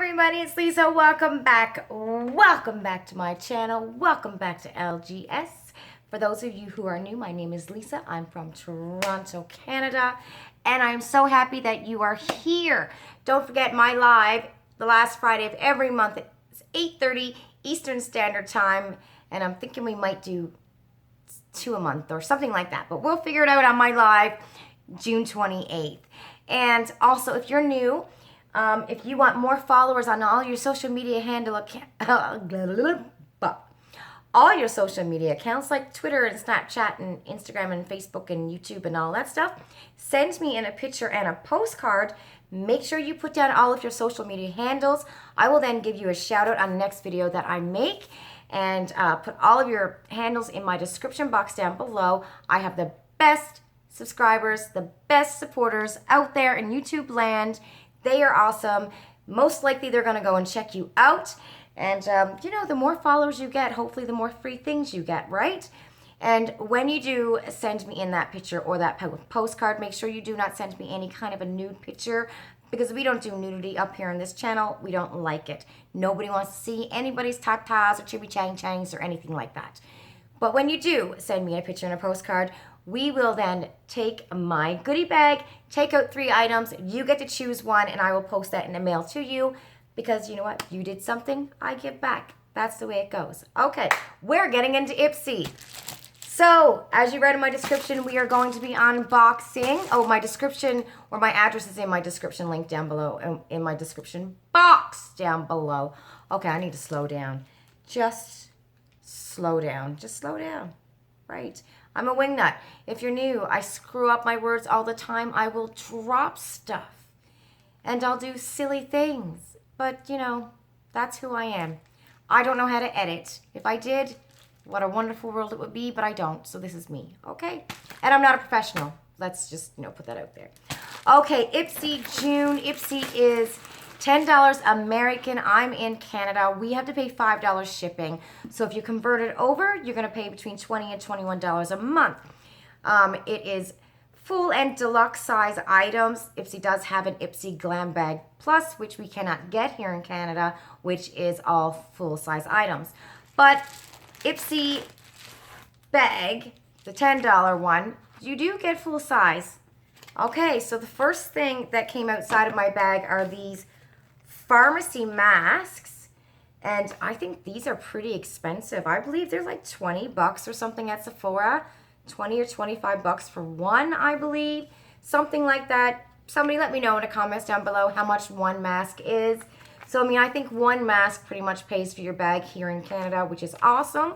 everybody, it's Lisa. Welcome back. Welcome back to my channel. Welcome back to LGS. For those of you who are new, my name is Lisa. I'm from Toronto, Canada, and I'm so happy that you are here. Don't forget my live, the last Friday of every month. It's 8:30 Eastern Standard Time, and I'm thinking we might do 2 a month or something like that, but we'll figure it out on my live June 28th. And also, if you're new, if you want more followers on all your social media all your social media accounts like Twitter and Snapchat and Instagram and Facebook and YouTube and all that stuff, send me in a picture and a postcard. Make sure you put down all of your social media handles. I will then give you a shout out on the next video that I make, and put all of your handles in my description box down below. I have the best subscribers, the best supporters out there in YouTube land. They are awesome. Most likely they're going to go and check you out. And, you know, the more followers you get, hopefully the more free things you get, right? And when you do send me in that picture or that postcard, make sure you do not send me any kind of a nude picture, because we don't do nudity up here on this channel. We don't like it. Nobody wants to see anybody's tatas or chibi-chang-changs or anything like that. But when you do send me a picture and a postcard, we will then take my goodie bag, take out 3 items. You get to choose one, and I will post that in the mail to you, because you know what? You did something, I give back. That's the way it goes. Okay, we're getting into Ipsy. So, as you read in my description, we are going to be unboxing. Oh, my description, or my address is in my description link down below, in my description box down below. Okay, I need to slow down. Just slow down. Just slow down. Right. I'm a wingnut. If you're new, I screw up my words all the time. I will drop stuff. And I'll do silly things. But, you know, that's who I am. I don't know how to edit. If I did, what a wonderful world it would be, but I don't. So this is me, okay? And I'm not a professional. Let's just, you know, put that out there. Okay, Ipsy June. Ipsy is $10 American. I'm in Canada. We have to pay $5 shipping. So if you convert it over, you're going to pay between $20 and $21 a month. It is full and deluxe size items. Ipsy does have an Ipsy Glam Bag Plus, which we cannot get here in Canada, which is all full size items. But Ipsy bag, the $10 one, you do get full size. Okay, so the first thing that came outside of my bag are these pharmacy masks, and I think these are pretty expensive. I believe they're like 20 bucks or something at Sephora. 20 or 25 bucks for one, I believe. Something like that. Somebody let me know in the comments down below how much one mask is. So, I mean, I think one mask pretty much pays for your bag here in Canada, which is awesome.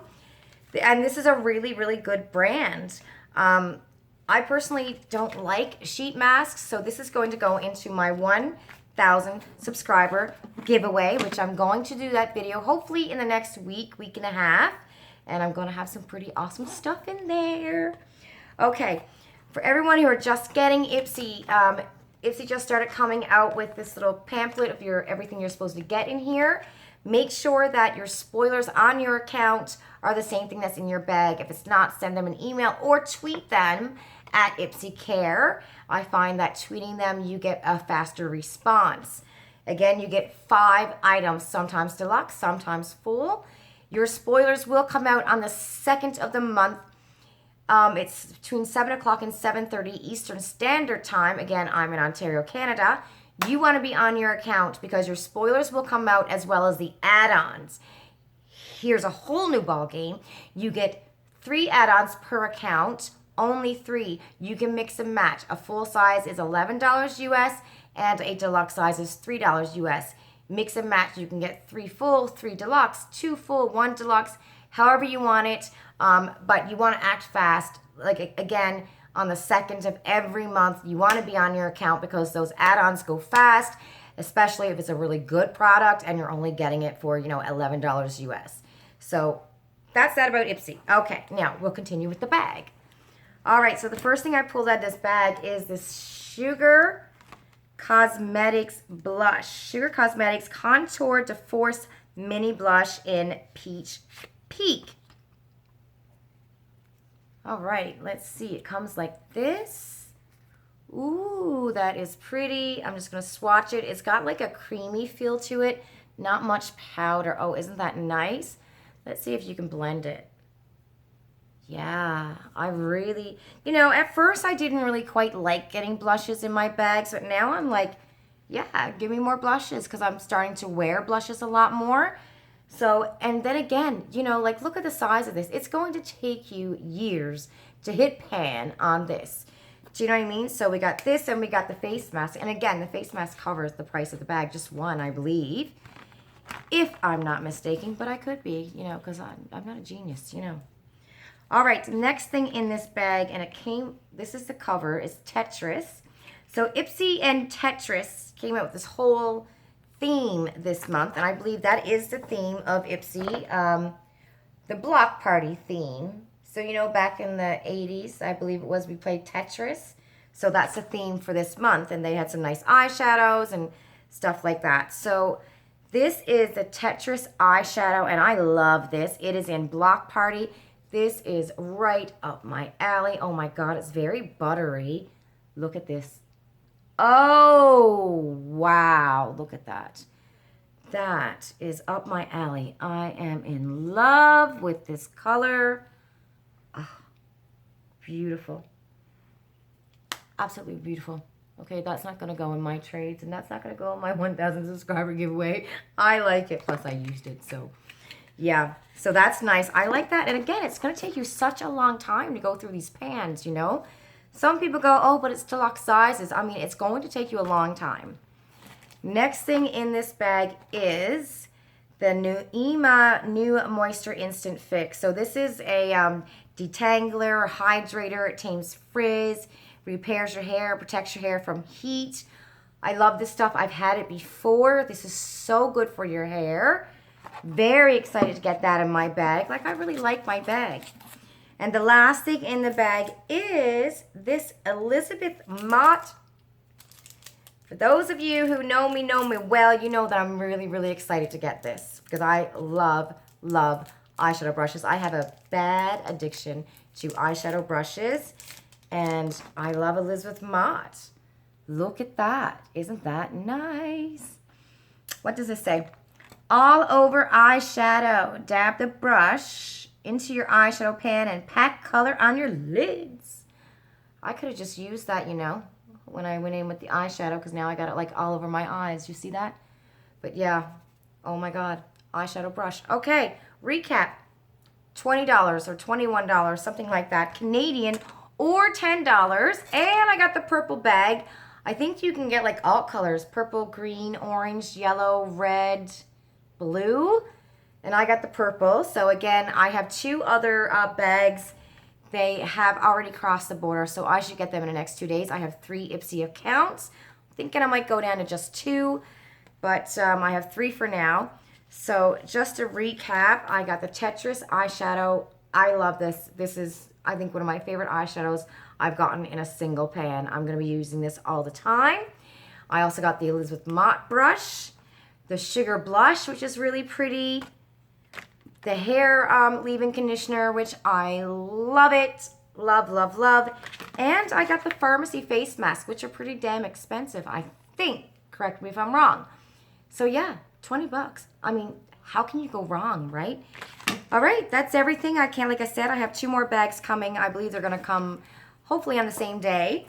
And this is a really, really good brand. I personally don't like sheet masks, so this is going to go into my 1,000 subscriber giveaway, which I'm going to do that video hopefully in the next week and a half. And I'm going to have some pretty awesome stuff in there. Okay, for everyone who are just getting Ipsy, Ipsy just started coming out with this little pamphlet of everything you're supposed to get in here. Make sure that your spoilers on your account are the same thing that's in your bag. If it's not, send them an email or tweet them at Ipsy Care. I find that tweeting them, you get a faster response. Again, you get 5 items, sometimes deluxe, sometimes full. Your spoilers will come out on the 2nd of the month. It's between 7 o'clock and 7:30 Eastern Standard Time. Again, I'm in Ontario, Canada. You want to be on your account because your spoilers will come out as well as the add-ons. Here's a whole new ball game. You get 3 add-ons per account, only 3. You can mix and match. A full size is $11 US and a deluxe size is $3 US. Mix and match. You can get 3 full, 3 deluxe, 2 full, 1 deluxe, however you want it. But you want to act fast. Like, again, on the 2nd of every month, you want to be on your account because those add-ons go fast, especially if it's a really good product and you're only getting it for, you know, $11 US. So that's that about Ipsy. Okay, now we'll continue with the bag. All right, so the first thing I pulled out of this bag is this Sugar Cosmetics blush. Sugar Cosmetics Contour de Force Mini Blush in Peach Peak. All right, let's see. It comes like this. Ooh, that is pretty. I'm just going to swatch it. It's got like a creamy feel to it. Not much powder. Oh, isn't that nice? Let's see if you can blend it. Yeah, I really, at first I didn't really quite like getting blushes in my bags, but now I'm like, yeah, give me more blushes because I'm starting to wear blushes a lot more. So, and then again, like look at the size of this. It's going to take you years to hit pan on this. Do you know what I mean? So we got this and we got the face mask. And again, the face mask covers the price of the bag, just one, I believe. If I'm not mistaken, but I could be, because I'm not a genius, All right, next thing in this bag, and this is the cover, is Tetris. So Ipsy and Tetris came out with this whole theme this month, and I believe that is the theme of Ipsy, the block party theme. So, back in the 80s, I believe it was, we played Tetris. So that's the theme for this month, and they had some nice eyeshadows and stuff like that. So this is the Tetris eyeshadow, and I love this. It is in Block Party. This is right up my alley. Oh my God, it's very buttery. Look at this. Oh, wow. Look at that. That is up my alley. I am in love with this color. Oh, beautiful. Absolutely beautiful. Okay, that's not going to go in my trades, and that's not going to go in my 1,000 subscriber giveaway. I like it, plus I used it, so... yeah, so that's nice. I like that. And again, it's going to take you such a long time to go through these pans, Some people go, oh, but it's deluxe sizes. I mean, it's going to take you a long time. Next thing in this bag is the new New Moisture Instant Fix. So this is a detangler, hydrator. It tames frizz, repairs your hair, protects your hair from heat. I love this stuff. I've had it before. This is so good for your hair. Very excited to get that in my bag. Like, I really like my bag. And the last thing in the bag is this Elizabeth Mott. For those of you who know me well, you know that I'm really, really excited to get this because I love, love eyeshadow brushes. I have a bad addiction to eyeshadow brushes, and I love Elizabeth Mott. Look at that. Isn't that nice? What does this say? All over eyeshadow. Dab the brush into your eyeshadow pan and pack color on your lids. I could have just used that, when I went in with the eyeshadow, because now I got it like all over my eyes. You see that? But yeah, oh my God, eyeshadow brush. Okay, recap. $20 or $21, something like that, Canadian, or $10. And I got the purple bag. I think you can get like all colors, purple, green, orange, yellow, red, blue, and I got the purple. So again, I have two other bags. They have already crossed the border, so I should get them in the next 2 days. I have 3 Ipsy accounts. I'm thinking I might go down to just 2, but I have 3 for now. So just to recap, I got the Tetris eyeshadow. I love this. This is, I think, one of my favorite eyeshadows I've gotten in a single pan. I'm going to be using this all the time. I also got the Elizabeth Mott brush, the Sugar Blush, which is really pretty, the hair leave-in conditioner, which I love it. Love, love, love. And I got the pharmacy face mask, which are pretty damn expensive, I think. Correct me if I'm wrong. So yeah, 20 bucks. I mean, how can you go wrong, right? All right, that's everything. Like I said, I have 2 more bags coming. I believe they're going to come hopefully on the same day.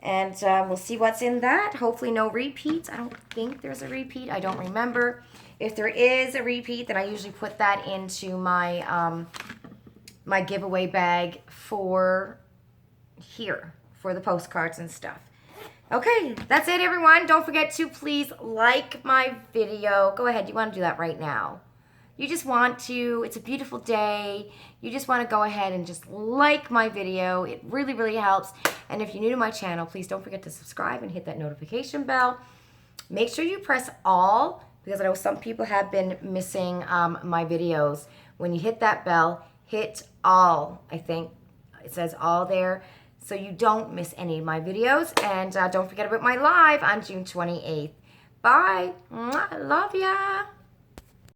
And we'll see what's in that. Hopefully no repeats. I don't think there's a repeat. I don't remember. If there is a repeat, then I usually put that into my my giveaway bag for here, for the postcards and stuff. Okay, that's it, everyone. Don't forget to please like my video. Go ahead. You want to do that right now. You just want to, it's a beautiful day. You just want to go ahead and just like my video. It really, really helps. And if you're new to my channel, please don't forget to subscribe and hit that notification bell. Make sure you press all, because I know some people have been missing my videos. When you hit that bell, hit all. I think it says all there, so you don't miss any of my videos. And don't forget about my live on June 28th. Bye. Mwah. Love ya.